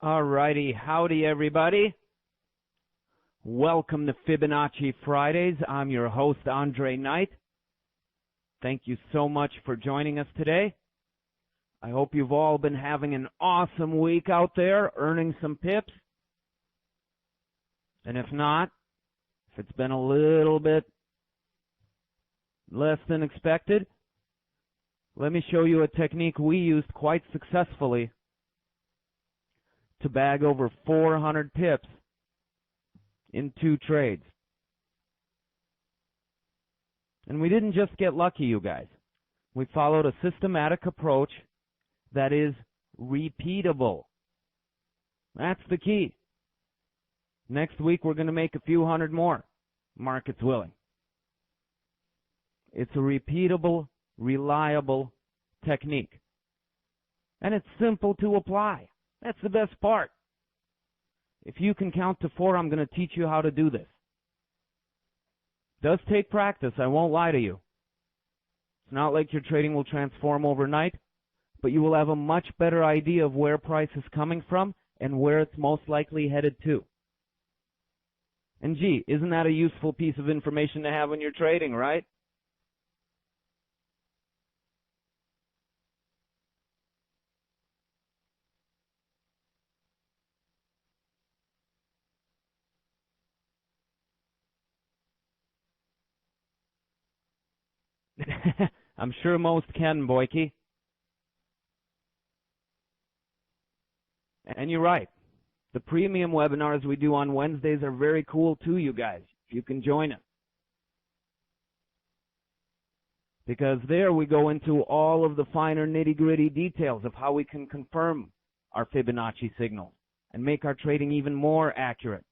Alrighty, howdy everybody. Welcome to Fibonacci Fridays. I'm your host, Andrei Knight. Thank you so much for joining us today. I hope you've all been having an awesome week out there, earning some pips. And if not, if it's been a little bit less than expected, let me show you a technique we used quite successfully to bag over 400 pips in 2 trades. And we didn't just get lucky, you guys. We followed a systematic approach that is repeatable. That's the key. Next week we're going to make a few hundred more, markets willing. It's a repeatable, reliable technique. And it's simple to apply. That's the best part. If you can count to 4, I'm going to teach you how to do this. It does take practice, I won't lie to you. It's not like your trading will transform overnight, but you will have a much better idea of where price is coming from and where it's most likely headed to. And gee, isn't that a useful piece of information to have when you're trading, right? I'm sure most can, Boyke. And you're right. The premium webinars we do on Wednesdays are very cool too, you guys, if you can join us. Because there we go into all of the finer nitty-gritty details of how we can confirm our Fibonacci signals and make our trading even more accurate.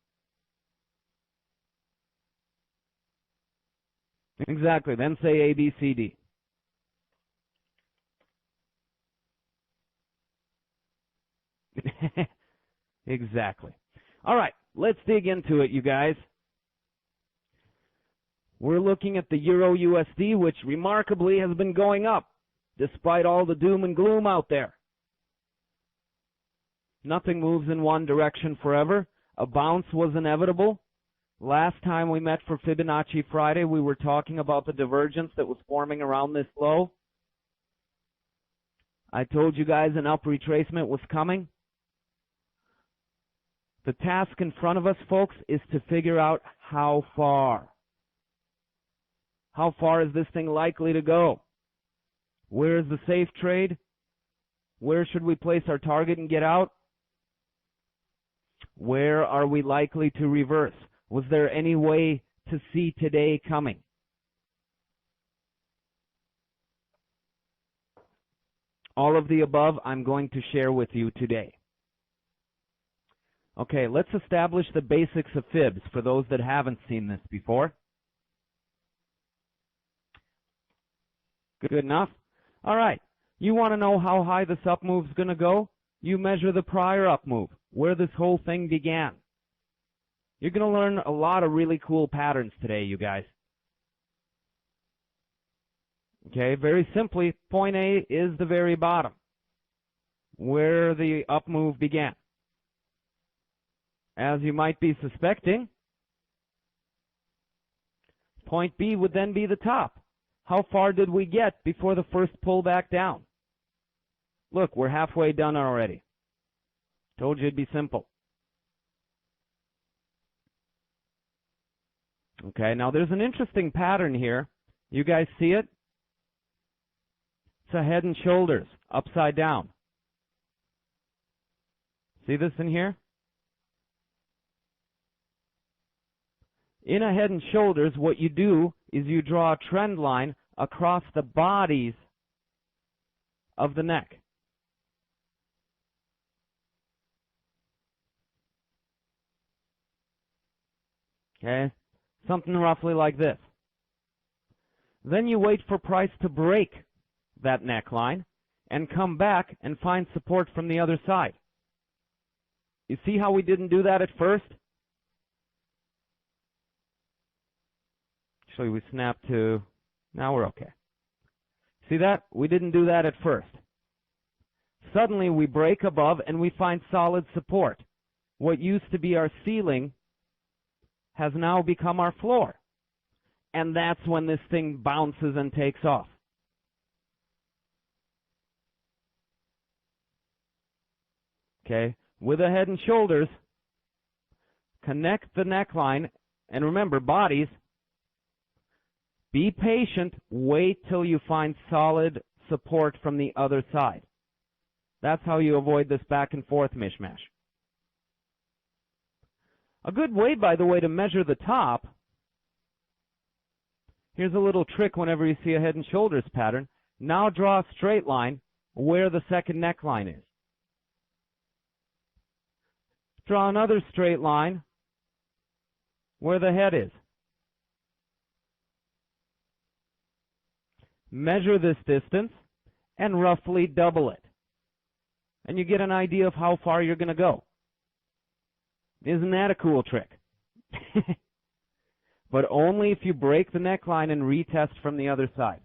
Exactly. Then say A, B, C, D. Exactly. All right, let's dig into it, you guys. We're looking at the Euro USD, which remarkably has been going up despite all the doom and gloom out there. Nothing moves in one direction forever. A bounce was inevitable. Last time we met for Fibonacci Friday, we were talking about the divergence that was forming around this low. I told you guys an up retracement was coming. The task in front of us, folks, is to figure out how far. How far is this thing likely to go? Where is the safe trade? Where should we place our target and get out? Where are we likely to reverse? Was there any way to see today coming? All of the above I'm going to share with you today. Okay, let's establish the basics of Fibs for those that haven't seen this before. Good enough? All right, you want to know how high this up move's going to go? You measure the prior up move, where this whole thing began. You're going to learn a lot of really cool patterns today, you guys. Okay, very simply, point A is the very bottom, where the up move began. As you might be suspecting, point B would then be the top. How far did we get before the first pullback down? Look, we're halfway done already. Told you it'd be simple. Okay, now there's an interesting pattern here. You guys see it? It's a head and shoulders, upside down. See this in here? In a head and shoulders, what you do is you draw a trend line across the bodies of the neck. Okay, something roughly like this. Then you wait for price to break that neckline and come back and find support from the other side. You see how we didn't do that at first? Actually, we snapped to, now we're okay. See that? We didn't do that at first. Suddenly we break above and we find solid support. What used to be our ceiling has now become our floor. And that's when this thing bounces and takes off. Okay, with the head and shoulders, connect the neckline, and remember, bodies, be patient, wait till you find solid support from the other side. That's how you avoid this back and forth mishmash. A good way, by the way, to measure the top, here's a little trick whenever you see a head and shoulders pattern. Now draw a straight line where the second neckline is. Draw another straight line where the head is. Measure this distance and roughly double it. And you get an idea of how far you're going to go. Isn't that a cool trick? But only if you break the neckline and retest from the other side.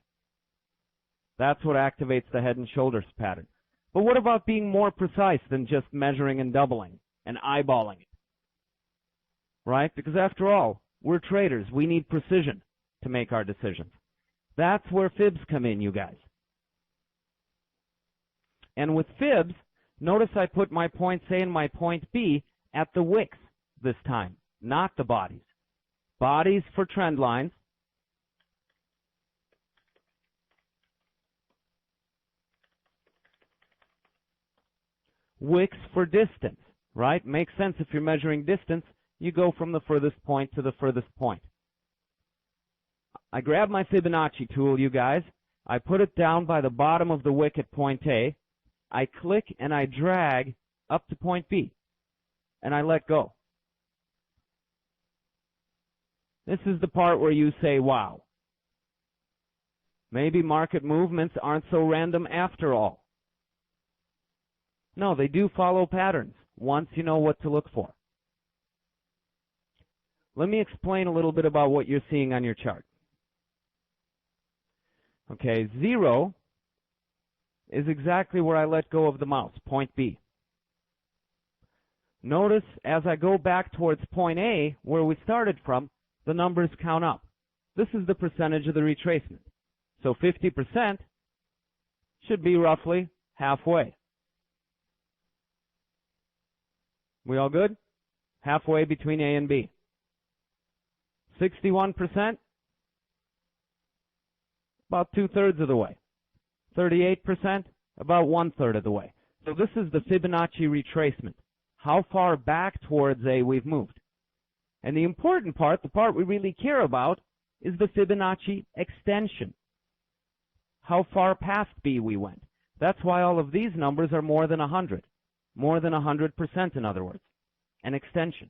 That's what activates the head and shoulders pattern. But what about being more precise than just measuring and doubling and eyeballing it? Right? Because after all, we're traders. We need precision to make our decisions. That's where Fibs come in, you guys. And with Fibs, notice I put my point A and my point B at the wicks this time, not the bodies. Bodies for trend lines. Wicks for distance, right? Makes sense if you're measuring distance, you go from the furthest point to the furthest point. I grab my Fibonacci tool, you guys. I put it down by the bottom of the wick at point A. I click and I drag up to point B. And I let go. This is the part where you say, wow. Maybe market movements aren't so random after all. No, they do follow patterns once you know what to look for. Let me explain a little bit about what you're seeing on your chart. Okay, 0 is exactly where I let go of the mouse, point B. Notice as I go back towards point A, where we started from, the numbers count up. This is the percentage of the retracement. So 50% should be roughly halfway. We all good? Halfway between A and B. 61%, about 2/3 of the way. 38%, about 1/3 of the way. So this is the Fibonacci retracement. How far back towards A we've moved. And the important part, the part we really care about, is the Fibonacci extension. How far past B we went. That's why all of these numbers are more than 100. More than 100%, in other words. An extension.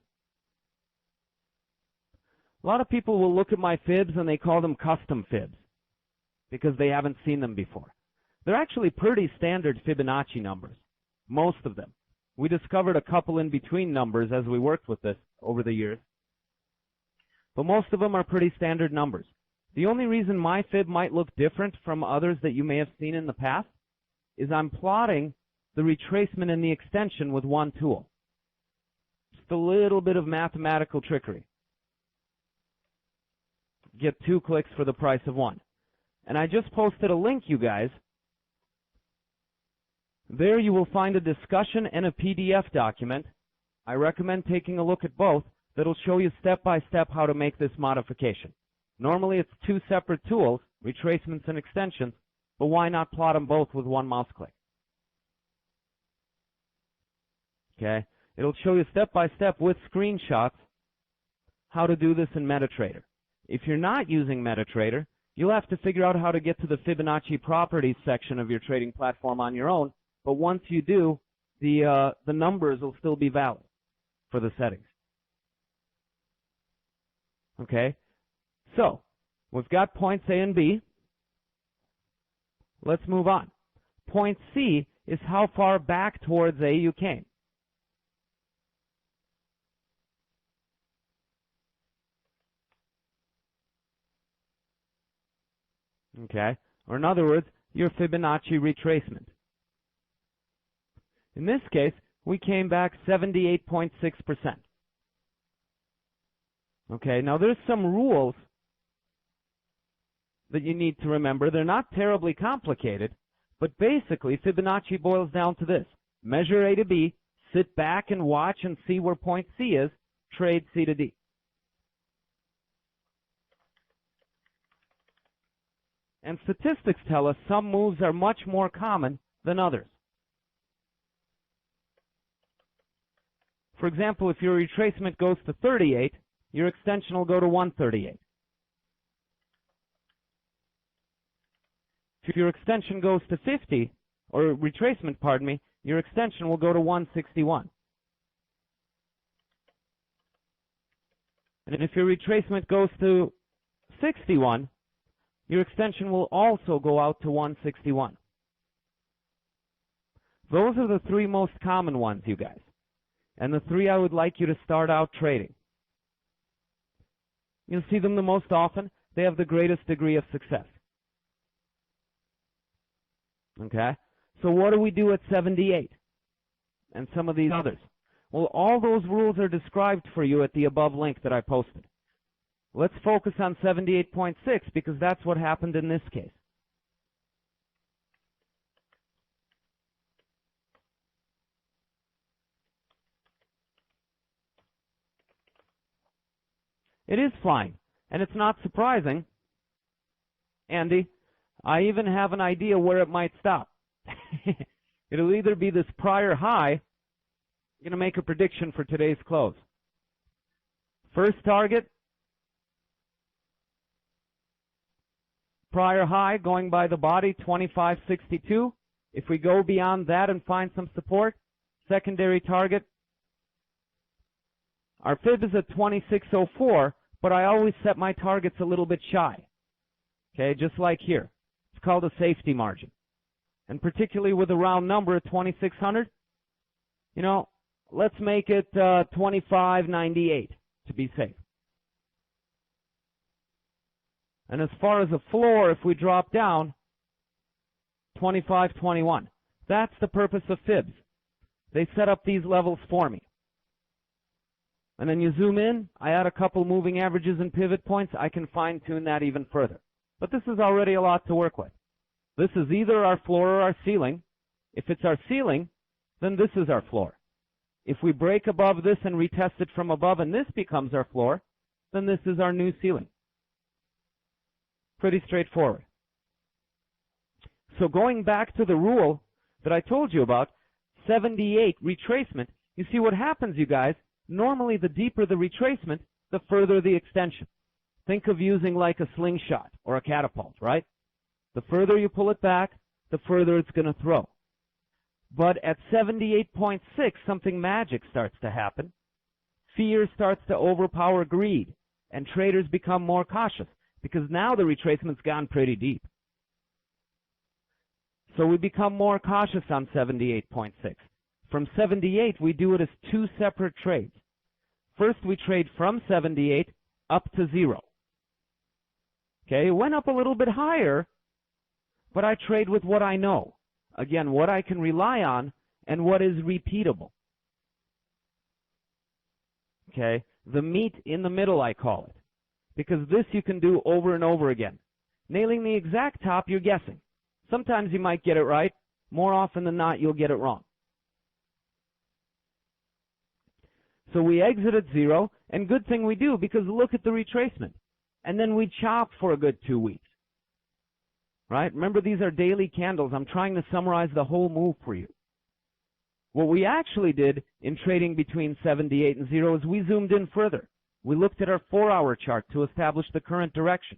A lot of people will look at my fibs and they call them custom fibs because they haven't seen them before. They're actually pretty standard Fibonacci numbers, most of them. We discovered a couple in between numbers as we worked with this over the years. But most of them are pretty standard numbers. The only reason my fib might look different from others that you may have seen in the past is I'm plotting the retracement and the extension with one tool. Just a little bit of mathematical trickery. Get 2 clicks for the price of 1. And I just posted a link, you guys. There you will find a discussion and a PDF document. I recommend taking a look at both. That'll show you step by step how to make this modification. Normally it's 2 separate tools, retracements and extensions, but why not plot them both with 1 mouse click? Okay, it'll show you step by step with screenshots how to do this in MetaTrader. If you're not using MetaTrader, you'll have to figure out how to get to the Fibonacci properties section of your trading platform on your own, but once you do, the numbers will still be valid for the settings. Okay, so we've got points A and B. Let's move on. Point C is how far back towards A you came. Okay, or in other words, your Fibonacci retracement. In this case, we came back 78.6%. Okay, now there's some rules that you need to remember. They're not terribly complicated, but basically Fibonacci boils down to this. Measure A to B, sit back and watch and see where point C is, trade C to D. And statistics tell us some moves are much more common than others. For example, if your retracement goes to 38, your extension will go to 138. If your extension goes to 50, or retracement, pardon me, your extension will go to 161. And if your retracement goes to 61, your extension will also go out to 161. Those are the three most common ones, you guys. And the three I would like you to start out trading. You'll see them the most often. They have the greatest degree of success. Okay? So what do we do at 78 and some of these others? Well, all those rules are described for you at the above link that I posted. Let's focus on 78.6 because that's what happened in this case. It is flying, and it's not surprising, Andy. I even have an idea where it might stop. It'll either be this prior high. I'm going to make a prediction for today's close. First target, prior high going by the body, 25.62. If we go beyond that and find some support, secondary target. Our fib is at 26.04, but I always set my targets a little bit shy. Okay, just like here. It's called a safety margin. And particularly with a round number at 2,600, let's make it 25.98 to be safe. And as far as a floor, if we drop down, 25.21. That's the purpose of fibs. They set up these levels for me. And then you zoom in, I add a couple moving averages and pivot points, I can fine-tune that even further. But this is already a lot to work with. This is either our floor or our ceiling. If it's our ceiling, then this is our floor. If we break above this and retest it from above and this becomes our floor, then this is our new ceiling. Pretty straightforward. So going back to the rule that I told you about, 78 retracement, you see what happens, you guys, normally the deeper the retracement, the further the extension. Think of using like a slingshot or a catapult, right? The further you pull it back, the further it's going to throw. But at 78.6, something magic starts to happen. Fear starts to overpower greed, and traders become more cautious because now the retracement's gone pretty deep. So we become more cautious on 78.6. From 78, we do it as two separate trades. First, we trade from 78 up to 0. Okay, it went up a little bit higher, but I trade with what I know. Again, what I can rely on and what is repeatable. Okay, the meat in the middle, I call it, because this you can do over and over again. Nailing the exact top, you're guessing. Sometimes you might get it right. More often than not, you'll get it wrong. So we exit at 0, and good thing we do, because look at the retracement. And then we chop for a good 2 weeks. Right? Remember, these are daily candles. I'm trying to summarize the whole move for you. What we actually did in trading between 78 and 0 is we zoomed in further. We looked at our 4-hour chart to establish the current direction.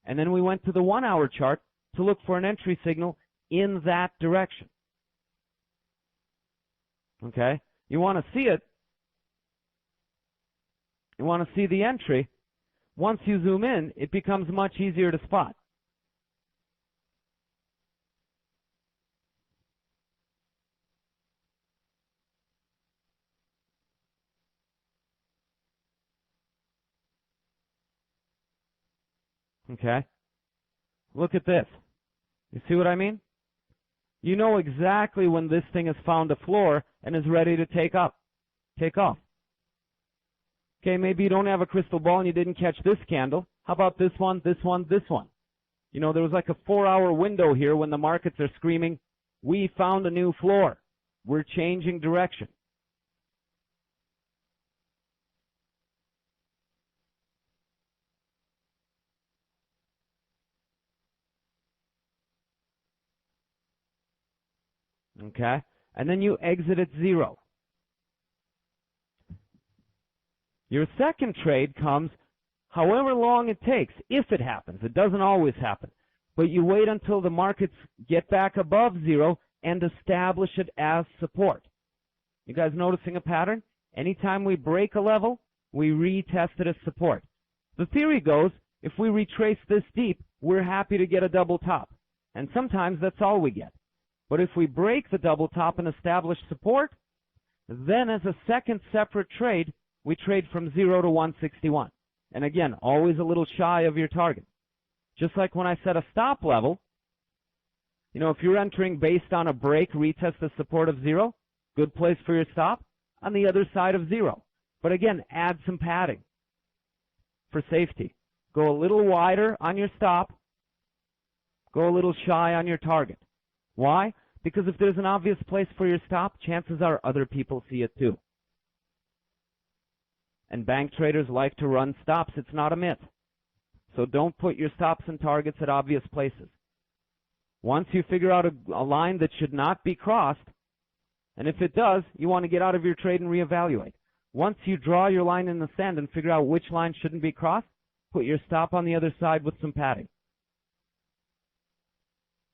And then we went to the 1-hour chart to look for an entry signal in that direction. Okay? You want to see it. You want to see the entry. Once you zoom in, it becomes much easier to spot. Okay? Look at this. You see what I mean? You know exactly when this thing has found a floor and is ready to take off. Okay, maybe you don't have a crystal ball and you didn't catch this candle. How about this one, this one, this one? You know, there was like a 4-hour window here when the markets are screaming, we found a new floor. We're changing direction. Okay? And then you exit at 0. Your second trade comes however long it takes, if it happens. It doesn't always happen. But you wait until the markets get back above 0 and establish it as support. You guys noticing a pattern? Anytime we break a level, we retest it as support. The theory goes, if we retrace this deep, we're happy to get a double top. And sometimes that's all we get. But if we break the double top and establish support, then as a second separate trade, we trade from 0 to 161. And again, always a little shy of your target. Just like when I set a stop level, you know, if you're entering based on a break, retest the support of 0, good place for your stop on the other side of 0. But again, add some padding for safety. Go a little wider on your stop. Go a little shy on your target. Why? Because if there's an obvious place for your stop, chances are other people see it too. And bank traders like to run stops. It's not a myth. So don't put your stops and targets at obvious places. Once you figure out a line that should not be crossed, and if it does, you want to get out of your trade and reevaluate. Once you draw your line in the sand and figure out which line shouldn't be crossed, put your stop on the other side with some padding.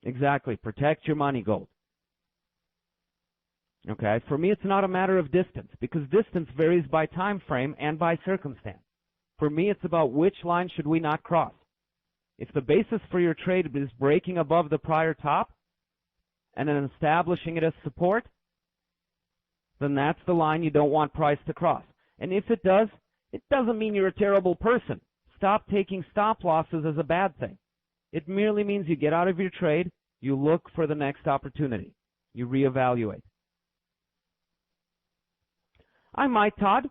Exactly. Protect your money, gold. Okay, for me, it's not a matter of distance, because distance varies by time frame and by circumstance. For me, it's about which line should we not cross. If the basis for your trade is breaking above the prior top and then establishing it as support, then that's the line you don't want price to cross. And if it does, it doesn't mean you're a terrible person. Stop taking stop losses as a bad thing. It merely means you get out of your trade, you look for the next opportunity, you reevaluate. I might, Todd,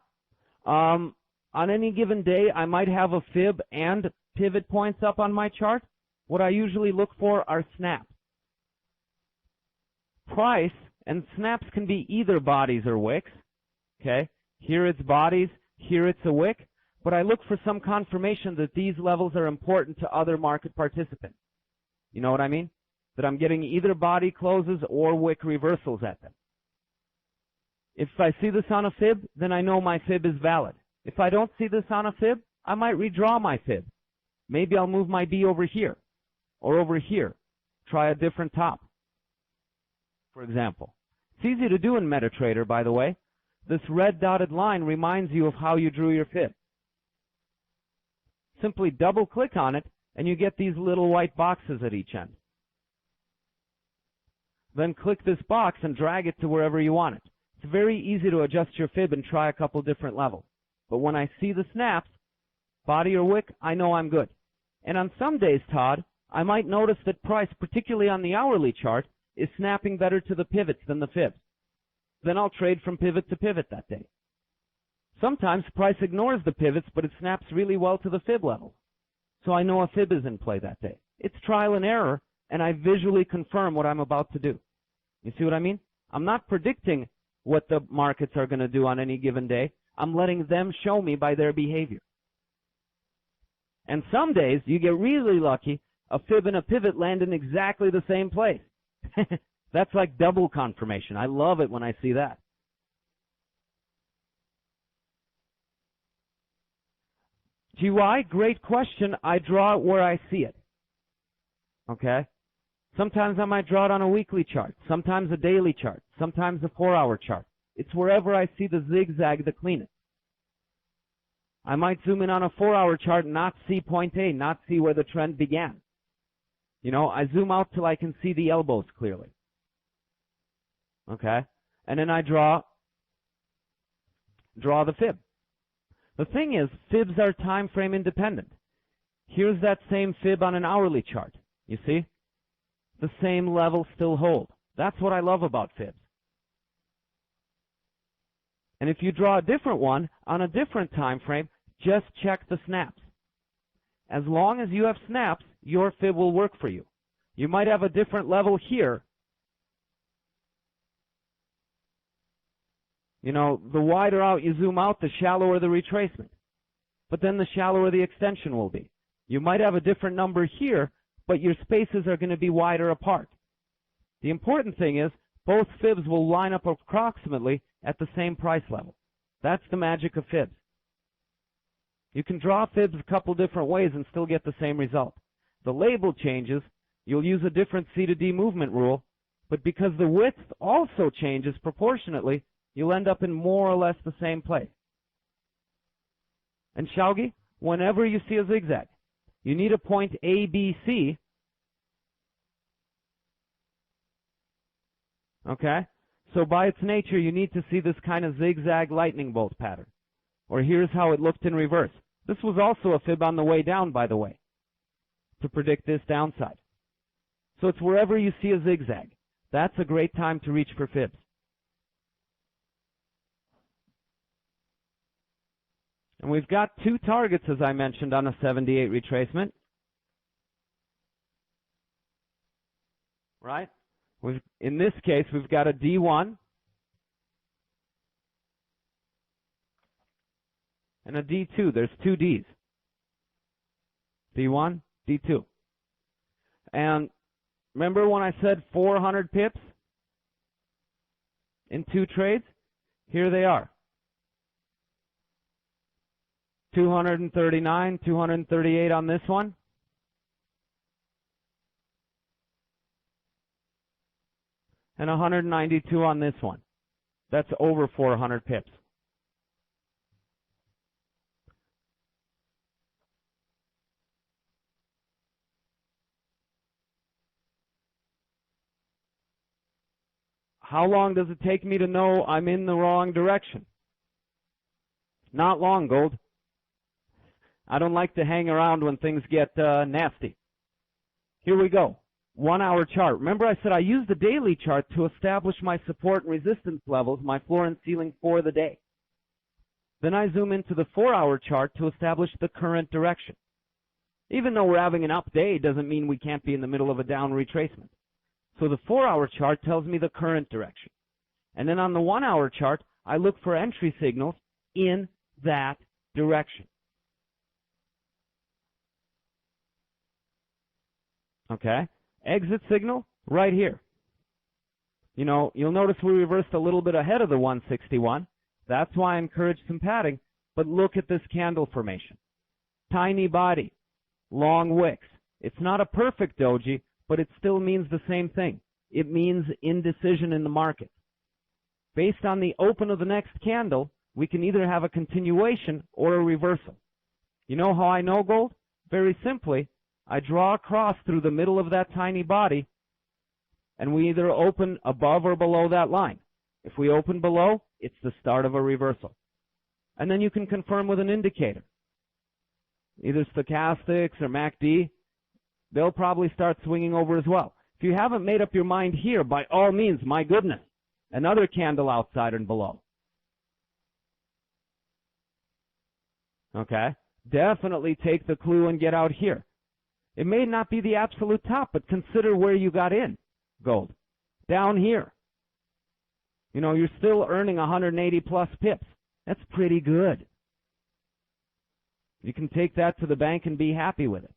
on any given day, I might have a fib and pivot points up on my chart. What I usually look for are snaps. Price and snaps can be either bodies or wicks. Okay, here it's bodies, here it's a wick. But I look for some confirmation that these levels are important to other market participants. You know what I mean? That I'm getting either body closes or wick reversals at them. If I see this on a fib, then I know my fib is valid. If I don't see this on a fib, I might redraw my fib. Maybe I'll move my B over here or over here. Try a different top, for example. It's easy to do in MetaTrader, by the way. This red dotted line reminds you of how you drew your fib. Simply double click on it and you get these little white boxes at each end. Then click this box and drag it to wherever you want it. It's very easy to adjust your fib and try a couple different levels. But when I see the snaps, body or wick, I know I'm good. And on some days, Todd, I might notice that price, particularly on the hourly chart, is snapping better to the pivots than the fibs. Then I'll trade from pivot to pivot that day. Sometimes price ignores the pivots, but it snaps really well to the fib level. So I know a fib is in play that day. It's trial and error, and I visually confirm what I'm about to do. You see what I mean? I'm not predicting what the markets are going to do on any given day. I'm letting them show me by their behavior. And some days, you get really lucky, a fib and a pivot land in exactly the same place. That's like double confirmation. I love it when I see that. GY, great question. I draw it where I see it. Okay? Sometimes I might draw it on a weekly chart, sometimes a daily chart, sometimes a 4-hour chart. It's wherever I see the zigzag the cleanest. I might zoom in on a 4-hour chart and not see point A, not see where the trend began. You know, I zoom out till I can see the elbows clearly. Okay? And then I draw the fib. The thing is, fibs are time frame independent. Here's that same fib on an hourly chart. You see? The same levels still hold. That's what I love about Fibs. And if you draw a different one on a different time frame, just check the snaps. As long as you have snaps, your fib will work for you. You might have a different level here. You know, the wider out you zoom out, the shallower the retracement. But then the shallower the extension will be. You might have a different number here, but your spaces are going to be wider apart. The important thing is both fibs will line up approximately at the same price level. That's the magic of Fibs. You can draw fibs a couple different ways and still get the same result. The label changes, you'll use a different C to D movement rule, but because the width also changes proportionately, you'll end up in more or less the same place. And Shaugi, whenever you see a zigzag, you need a point A, B, C. Okay? So by its nature, you need to see this kind of zigzag lightning bolt pattern. Or here's how it looked in reverse. This was also a fib on the way down, by the way, to predict this downside. So it's wherever you see a zigzag. That's a great time to reach for fibs. And we've got two targets, as I mentioned, on a 78 retracement. Right? In this case, we've got a D1 and a D2. There's two Ds. D1, D2. And remember when I said 400 pips in two trades? Here they are. 239, 238 on this one. And 192 on this one. That's over 400 pips. How long does it take me to know I'm in the wrong direction? Not long, Gold. I don't like to hang around when things get nasty. Here we go. 1 hour chart. Remember I said I use the daily chart to establish my support and resistance levels, my floor and ceiling for the day. Then I zoom into the 4 hour chart to establish the current direction. Even though we're having an up day, doesn't mean we can't be in the middle of a down retracement. So the 4 hour chart tells me the current direction. And then on the 1 hour chart, I look for entry signals in that direction. Okay? Exit signal right here. You know, you'll notice we reversed a little bit ahead of the 161. That's why I encourage some padding. But look at this candle formation. Tiny body, long wicks. It's not a perfect doji, but it still means the same thing. It means indecision in the market. Based on the open of the next candle, we can either have a continuation or a reversal. You know how I know, Gold? Very simply, I draw a cross through the middle of that tiny body, and we either open above or below that line. If we open below, it's the start of a reversal. And then you can confirm with an indicator. Either stochastics or MACD, they'll probably start swinging over as well. If you haven't made up your mind here, by all means, my goodness, another candle outside and below. Okay? Definitely take the clue and get out here. It may not be the absolute top, but consider where you got in, Gold. Down here. You know, you're still earning 180 plus pips. That's pretty good. You can take that to the bank and be happy with it.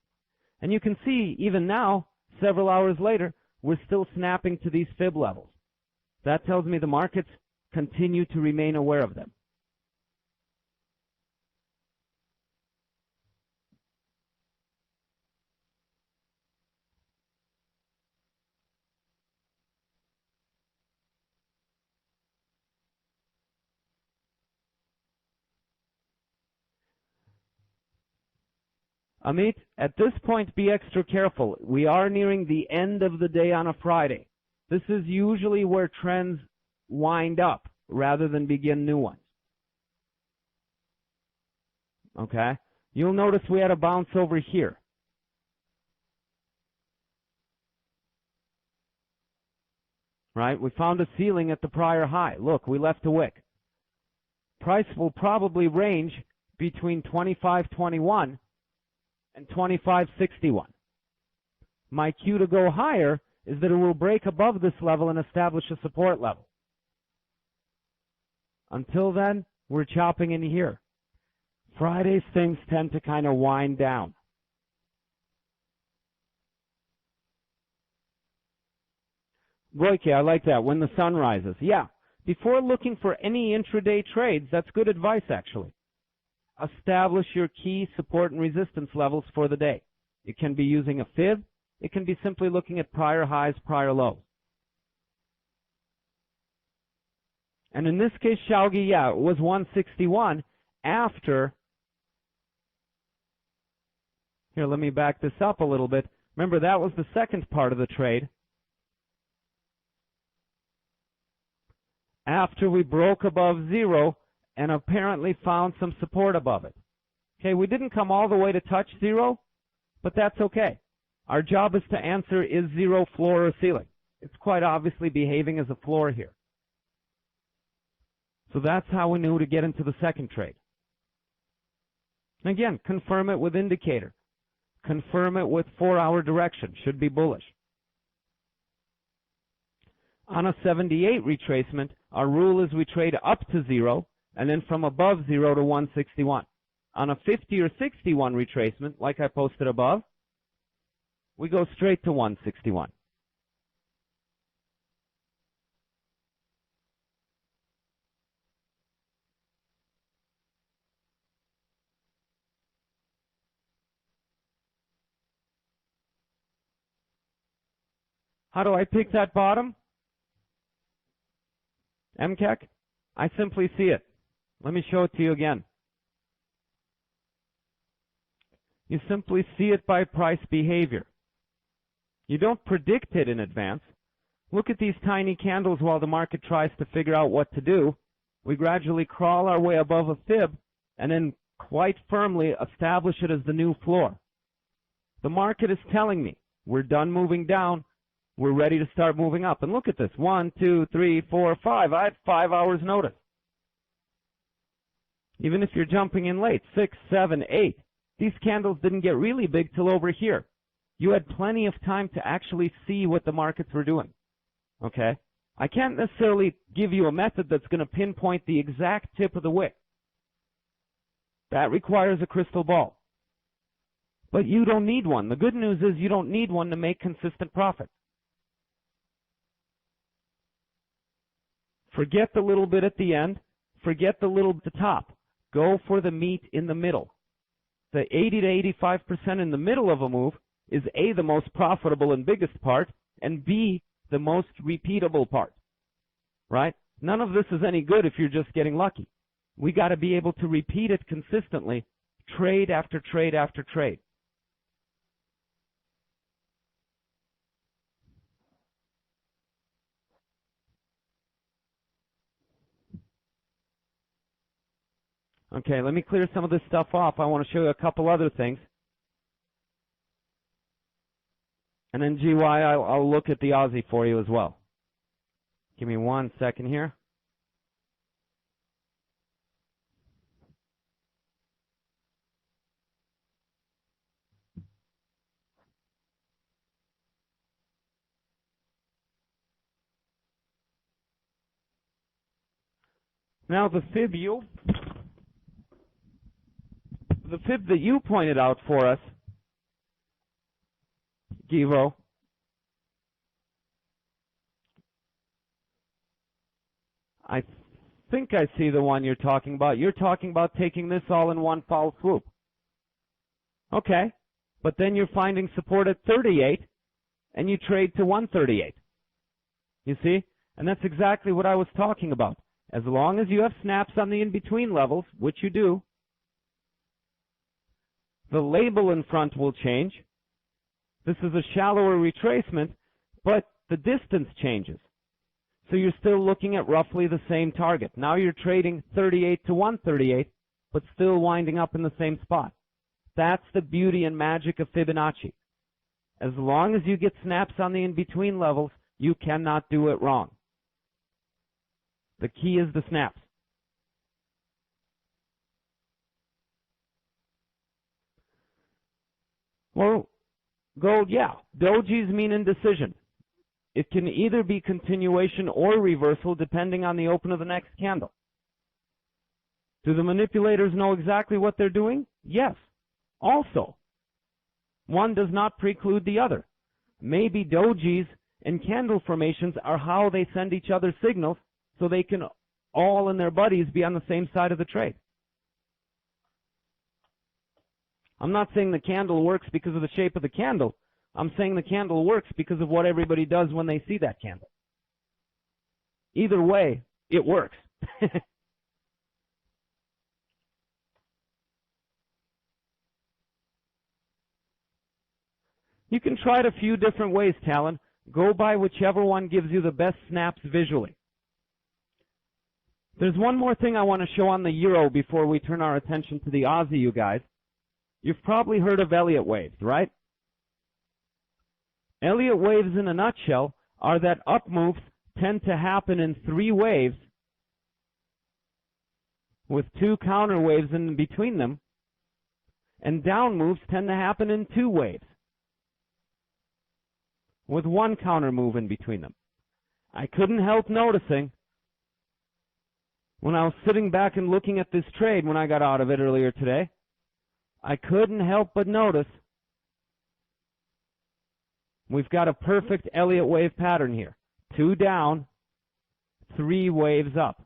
And you can see, even now, several hours later, we're still snapping to these fib levels. That tells me the markets continue to remain aware of them. Amit, at this point, be extra careful. We are nearing the end of the day on a Friday. This is usually where trends wind up rather than begin new ones. Okay? You'll notice we had a bounce over here. right? We found a ceiling at the prior high. Look, we left a wick. Price will probably range between 25.21 and 25.61. My cue to go higher is that it will break above this level and establish a support level. Until then, we're chopping in here. Fridays, things tend to kind of wind down. Goike, I like that. When the sun rises. Yeah. Before looking for any intraday trades, that's good advice, actually. Establish your key support and resistance levels for the day. It can be using a fib. It can be simply looking at prior highs, prior lows. And in this case, Xiaogi, yeah, it was 161 after. Here, let me back this up a little bit. Remember, that was the second part of the trade. After we broke above zero and apparently found some support above it. Okay, we didn't come all the way to touch zero, but that's okay. Our job is to answer, is zero floor or ceiling? It's quite obviously behaving as a floor here. So that's how we knew to get into the second trade. Again, confirm it with indicator. Confirm it with 4-hour direction. Should be bullish. On a 78 retracement, our rule is we trade up to zero and then from above zero to 161. On a 50 or 61 retracement, like I posted above, we go straight to 161. How do I pick that bottom? MKEC? I simply see it. Let me show it to you again. You simply see it by price behavior. You don't predict it in advance. Look at these tiny candles while the market tries to figure out what to do. We gradually crawl our way above a fib and then quite firmly establish it as the new floor. The market is telling me we're done moving down. We're ready to start moving up. And look at this. 1, 2, 3, 4, 5. I had 5 hours notice. Even if you're jumping in late, 6, 7, 8. These candles didn't get really big till over here. You had plenty of time to actually see what the markets were doing. Okay? I can't necessarily give you a method that's going to pinpoint the exact tip of the wick. That requires a crystal ball. But you don't need one. The good news is you don't need one to make consistent profit. Forget the little bit at the end. Forget the little at the top. Go for the meat in the middle. The 80 to 85% in the middle of a move is A, the most profitable and biggest part, and B, the most repeatable part. Right? None of this is any good if you're just getting lucky. We got to be able to repeat it consistently, trade after trade after trade. Okay, let me clear some of this stuff off. I want to show you a couple other things. And then GY, I'll look at the Aussie for you as well. Give me 1 second here. Now the fib that you pointed out for us, Givo, I think I see the one you're talking about. You're talking about taking this all in one foul swoop. Okay, but then you're finding support at 38, and you trade to 138. You see? And that's exactly what I was talking about. As long as you have snaps on the in-between levels, which you do, the label in front will change. This is a shallower retracement, but the distance changes. So you're still looking at roughly the same target. Now you're trading 38 to 138, but still winding up in the same spot. That's the beauty and magic of Fibonacci. As long as you get snaps on the in-between levels, You cannot do it wrong. The key is the snaps. Well, gold, yeah. Dojis mean indecision. It can either be continuation or reversal depending on the open of the next candle. Do the manipulators know exactly what they're doing? Yes. Also, one does not preclude the other. Maybe dojis and candle formations are how they send each other signals so they can all and their buddies be on the same side of the trade. I'm not saying the candle works because of the shape of the candle. I'm saying the candle works because of what everybody does when they see that candle. Either way, it works. You can try it a few different ways, Talon. Go by whichever one gives you the best snaps visually. There's one more thing I want to show on the euro before we turn our attention to the Aussie, you guys. You've probably heard of Elliot waves, right? Elliot waves in a nutshell are that up moves tend to happen in 3 waves with 2 counter waves in between them, and down moves tend to happen in 2 waves with 1 counter move in between them. I couldn't help noticing when I was sitting back and looking at this trade when I got out of it earlier today, I couldn't help but notice we've got a perfect Elliott wave pattern here. 2 down, 3 waves up.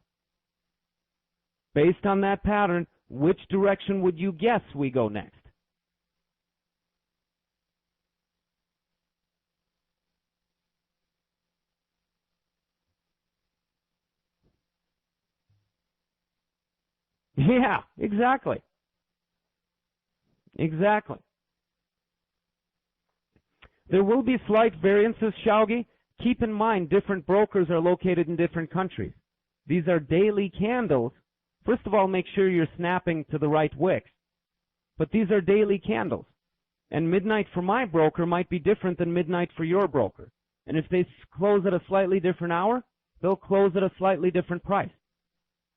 Based on that pattern, which direction would you guess we go next? Yeah, exactly. Exactly. There will be slight variances, Shaugi. Keep in mind, different brokers are located in different countries. These are daily candles. First of all, make sure you're snapping to the right wicks. But these are daily candles. And midnight for my broker might be different than midnight for your broker. And if they close at a slightly different hour, they'll close at a slightly different price.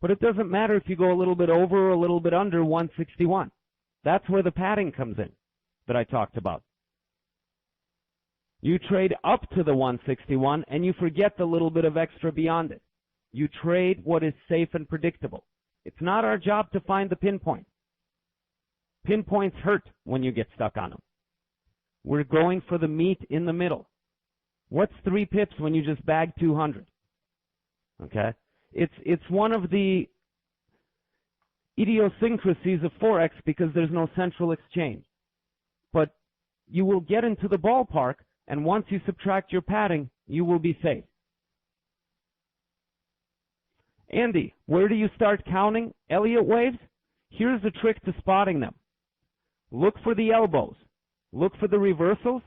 But it doesn't matter if you go a little bit over or a little bit under 161. That's where the padding comes in that I talked about. You trade up to the 161 and you forget the little bit of extra beyond it. You trade what is safe and predictable. It's not our job to find the pinpoint. Pinpoints hurt when you get stuck on them. We're going for the meat in the middle. What's 3 pips when you just bag 200? Okay? It's one of the idiosyncrasies of Forex because there's no central exchange. But you will get into the ballpark, and once you subtract your padding, you will be safe. Andy, where do you start counting Elliott waves? Here's the trick to spotting them. Look for the elbows, look for the reversals,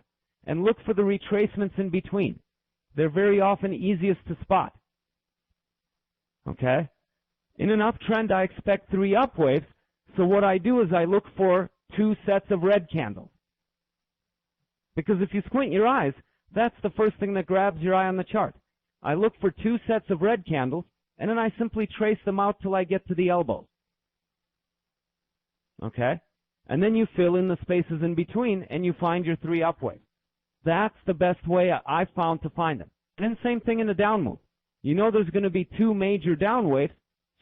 and look for the retracements in between. They're very often easiest to spot. Okay? In an uptrend, I expect 3 up waves, so what I do is I look for 2 sets of red candles. Because if you squint your eyes, that's the first thing that grabs your eye on the chart. I look for 2 sets of red candles, and then I simply trace them out till I get to the elbows. Okay? And then you fill in the spaces in between, and you find your 3 up waves. That's the best way I've found to find them. And then same thing in the down move. You know there's going to be 2 major down waves,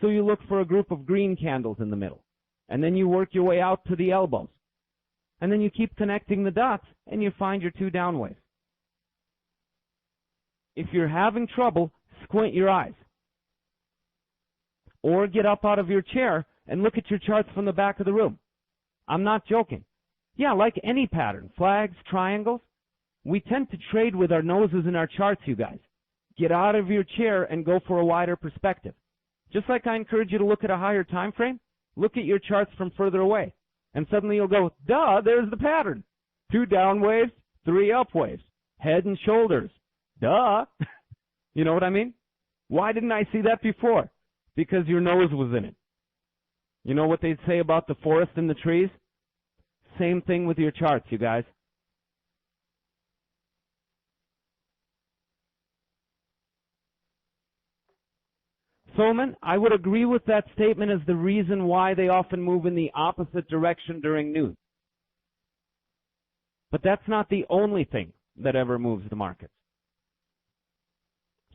so you look for a group of green candles in the middle. And then you work your way out to the elbows. And then you keep connecting the dots, and you find your 2 down waves. If you're having trouble, squint your eyes. Or get up out of your chair and look at your charts from the back of the room. I'm not joking. Yeah, like any pattern, flags, triangles, we tend to trade with our noses in our charts, you guys. Get out of your chair and go for a wider perspective. Just like I encourage you to look at a higher time frame, look at your charts from further away. And suddenly you'll go, duh, there's the pattern. 2 down waves, 3 up waves. Head and shoulders. Duh. You know what I mean? Why didn't I see that before? Because your nose was in it. You know what they'd say about the forest and the trees? Same thing with your charts, you guys. Solman, I would agree with that statement as the reason why they often move in the opposite direction during noon. But that's not the only thing that ever moves the markets.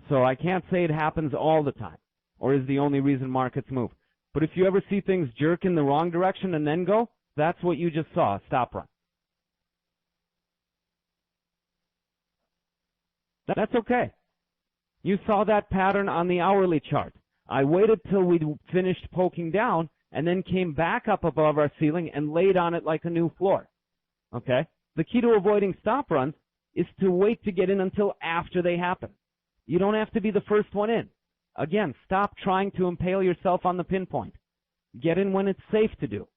So I can't say it happens all the time or is the only reason markets move. But if you ever see things jerk in the wrong direction and then go, that's what you just saw, a stop run. That's okay. You saw that pattern on the hourly chart. I waited till we finished poking down and then came back up above our ceiling and laid on it like a new floor. Okay? The key to avoiding stop runs is to wait to get in until after they happen. You don't have to be the first one in. Again, stop trying to impale yourself on the pinpoint. Get in when it's safe to do.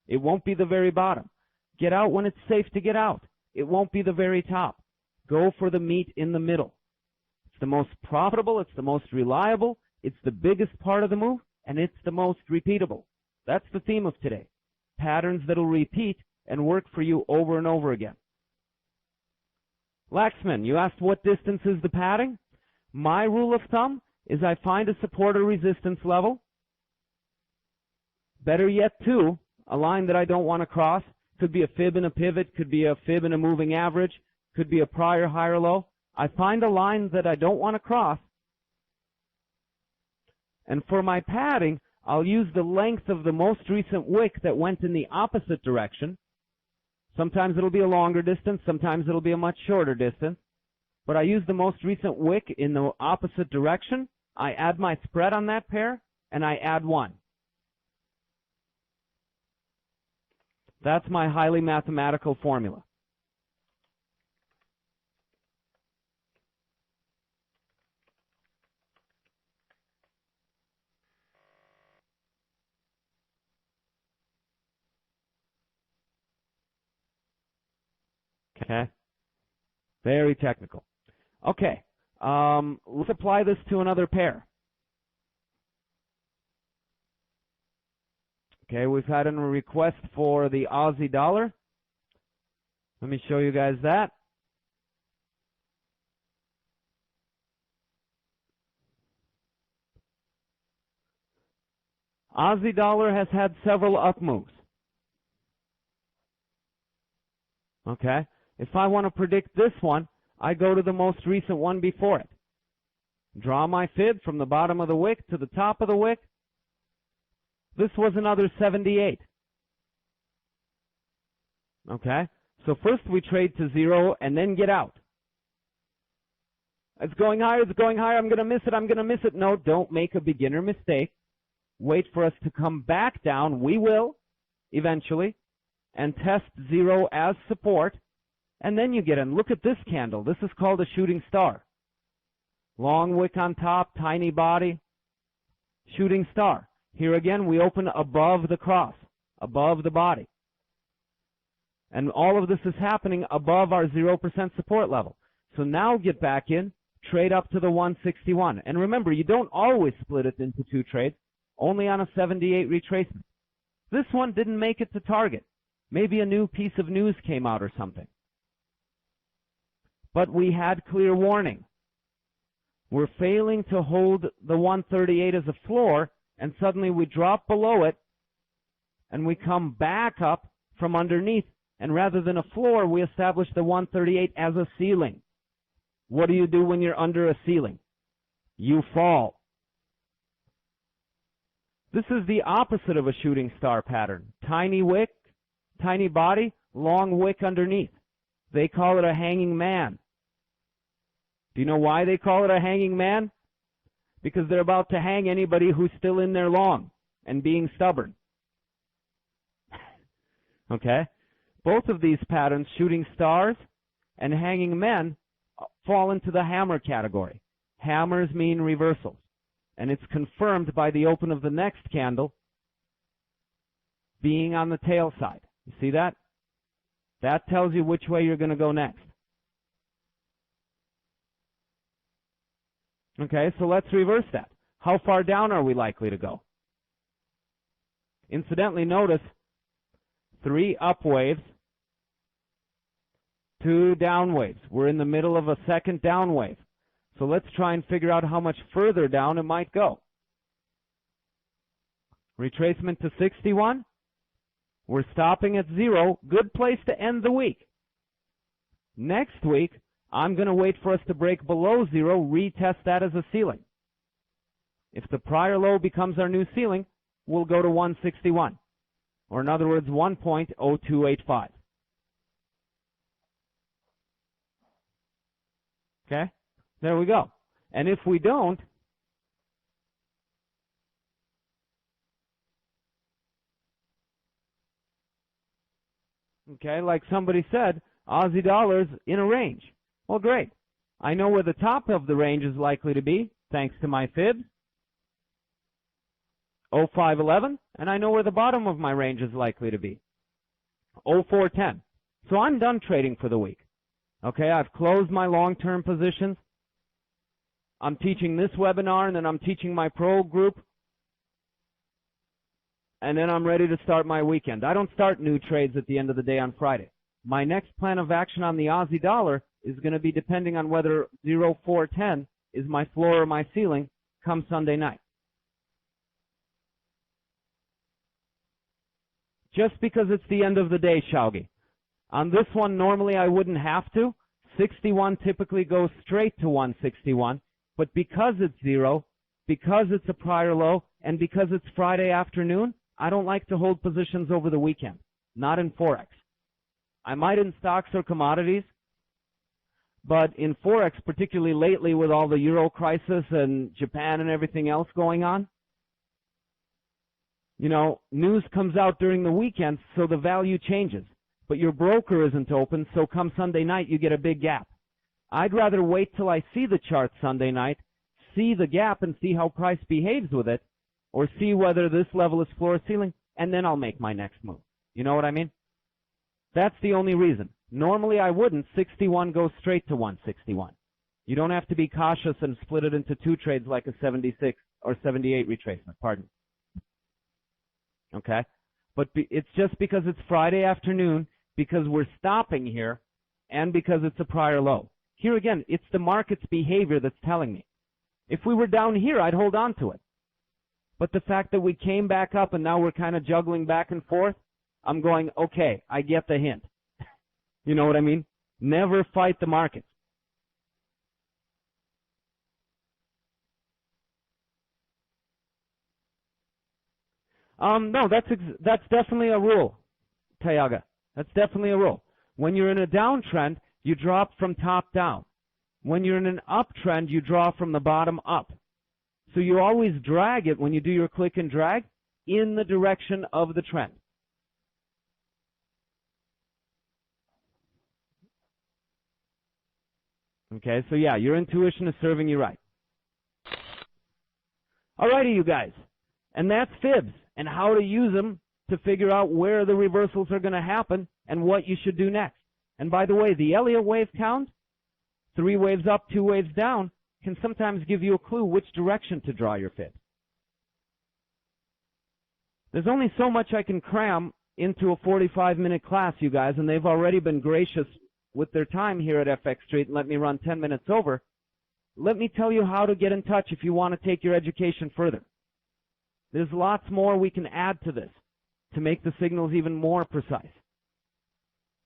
It won't be the very bottom. Get out when it's safe to get out. It won't be the very top. Go for the meat in the middle. It's the most profitable, it's the most reliable, it's the biggest part of the move, and it's the most repeatable. That's the theme of today. Patterns that'll repeat and work for you over and over again. Laxman, you asked what distance is the padding? My rule of thumb is I find a support or resistance level. Better yet, two, a line that I don't want to cross. Could be a fib and a pivot, could be a fib and a moving average, could be a prior high or low. I find a line that I don't want to cross. And for my padding, I'll use the length of the most recent wick that went in the opposite direction. Sometimes it'll be a longer distance, sometimes it'll be a much shorter distance. But I use the most recent wick in the opposite direction. I add my spread on that pair, and I add one. That's my highly mathematical formula. Okay. Very technical. Okay. Let's apply this to another pair. Okay, we've had a request for the Aussie dollar. Let me show you guys that. Aussie dollar has had several up moves. Okay. If I want to predict this one, I go to the most recent one before it. Draw my fib from the bottom of the wick to the top of the wick. This was another 78. Okay? So first we trade to zero and then get out. It's going higher, I'm going to miss it. No, don't make a beginner mistake. Wait for us to come back down. We will, eventually, and test zero as support. And then you get in. Look at this candle. This is called a shooting star. Long wick on top, tiny body, shooting star. Here again, we open above the cross, above the body. And all of this is happening above our 0% support level. So now get back in, trade up to the 161. And remember, you don't always split it into two trades, only on a 78 retracement. This one didn't make it to target. Maybe a new piece of news came out or something. But we had clear warning. We're failing to hold the 138 as a floor, and suddenly we drop below it, and we come back up from underneath, and rather than a floor, we establish the 138 as a ceiling. What do you do when you're under a ceiling? You fall. This is the opposite of a shooting star pattern. Tiny wick, tiny body, long wick underneath. They call it a hanging man. Do you know why they call it a hanging man? Because they're about to hang anybody who's still in there long and being stubborn. Okay? Both of these patterns, shooting stars and hanging men, fall into the hammer category. Hammers mean reversals. And it's confirmed by the open of the next candle being on the tail side. You see that? That tells you which way you're going to go next. Okay, so let's reverse that. How far down are we likely to go? Incidentally, notice 3 up waves, 2 down waves. We're in the middle of a second down wave. So let's try and figure out how much further down it might go. Retracement to 61. We're stopping at 0. Good place to end the week. Next week, I'm going to wait for us to break below 0, retest that as a ceiling. If the prior low becomes our new ceiling, we'll go to 161. Or in other words, 1.0285. Okay? There we go. And if we don't, okay, like somebody said, Aussie dollars in a range. Well, great. I know where the top of the range is likely to be, thanks to my Fibs, 0511, and I know where the bottom of my range is likely to be, 0410. So I'm done trading for the week. Okay, I've closed my long-term positions. I'm teaching this webinar, and then I'm teaching my pro group, and then I'm ready to start my weekend. I don't start new trades at the end of the day on Friday. My next plan of action on the Aussie dollar is going to be depending on whether 0410 is my floor or my ceiling come Sunday night. Just because it's the end of the day, Shaugi. On this one, normally I wouldn't have to. 61 typically goes straight to 161. But because it's 0, because it's a prior low, and because it's Friday afternoon, I don't like to hold positions over the weekend. Not in Forex. I might in stocks or commodities. But in Forex, particularly lately with all the Euro crisis and Japan and everything else going on, you know, news comes out during the weekend, so the value changes. But your broker isn't open, so come Sunday night, you get a big gap. I'd rather wait till I see the chart Sunday night, see the gap and see how price behaves with it, or see whether this level is floor or ceiling, and then I'll make my next move. You know what I mean? That's the only reason. Normally I wouldn't. 61 goes straight to 161. You don't have to be cautious and split it into two trades like a 76 or 78 retracement. Pardon. Okay? But it's just because it's Friday afternoon, because we're stopping here, and because it's a prior low. Here again, it's the market's behavior that's telling me. If we were down here, I'd hold on to it. But the fact that we came back up and now we're kind of juggling back and forth, I'm going, okay, I get the hint. You know what I mean? Never fight the markets. No, that's definitely a rule, Tayaga. That's definitely a rule. When you're in a downtrend, you drop from top down. When you're in an uptrend, you draw from the bottom up. So you always drag it when you do your click and drag in the direction of the trend. Okay, so yeah, your intuition is serving you right. Alrighty, you guys. And that's Fibs and how to use them to figure out where the reversals are going to happen and what you should do next. And by the way, the Elliot wave count, 3 waves up, 2 waves down, can sometimes give you a clue which direction to draw your Fibs. There's only so much I can cram into a 45-minute class, you guys, and they've already been gracious with their time here at FX Street and let me run 10 minutes over. Let me tell you how to get in touch if you want to take your education further. There's lots more we can add to this to make the signals even more precise.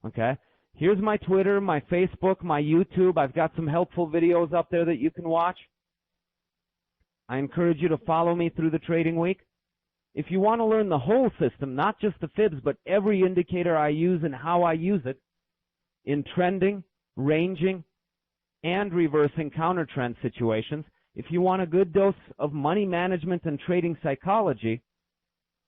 Okay? Here's my Twitter, my Facebook, my YouTube. I've got some helpful videos up there that you can watch. I encourage you to follow me through the trading week. If you want to learn the whole system, not just the Fibs, but every indicator I use and how I use it in trending, ranging, and reversing counter-trend situations, if you want a good dose of money management and trading psychology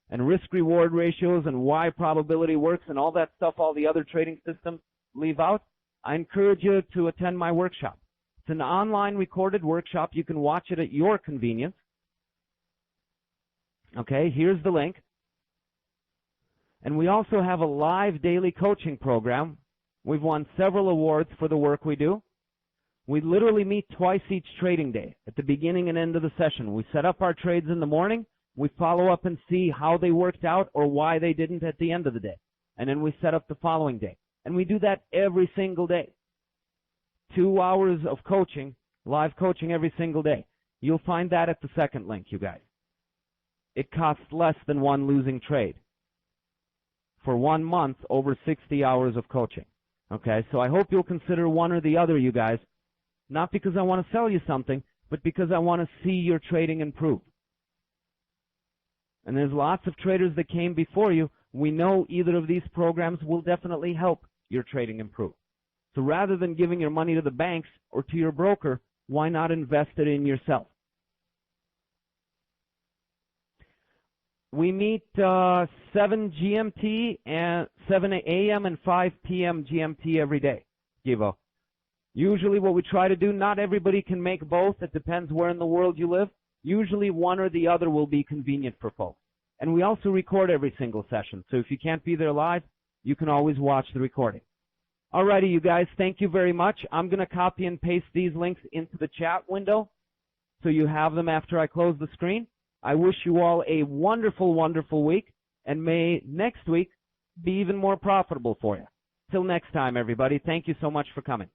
and risk-reward ratios and why probability works and all that stuff all the other trading systems leave out, I encourage you to attend my workshop. It's an online recorded workshop. You can watch it at your convenience. Okay, here's the link. And we also have a live daily coaching program. We've won several awards for the work we do. We literally meet twice each trading day at the beginning and end of the session. We set up our trades in the morning. We follow up and see how they worked out or why they didn't at the end of the day. And then we set up the following day. And we do that every single day. 2 hours of coaching, live coaching every single day. You'll find that at the second link, you guys. it costs less than one losing trade for 1 month over 60 hours of coaching. Okay, so I hope you'll consider one or the other, you guys, not because I want to sell you something, but because I want to see your trading improve. And there's lots of traders that came before you. We know either of these programs will definitely help your trading improve. So rather than giving your money to the banks or to your broker, why not invest it in yourself? We meet 7 GMT and 7 a.m. and 5 p.m. GMT every day, Givo. Usually what we try to do, not everybody can make both. It depends where in the world you live. Usually one or the other will be convenient for folks. And we also record every single session. So if you can't be there live, you can always watch the recording. Alrighty, you guys, thank you very much. I'm going to copy and paste these links into the chat window so you have them after I close the screen. I wish you all a wonderful, wonderful week, and may next week be even more profitable for you. Till next time, everybody, thank you so much for coming.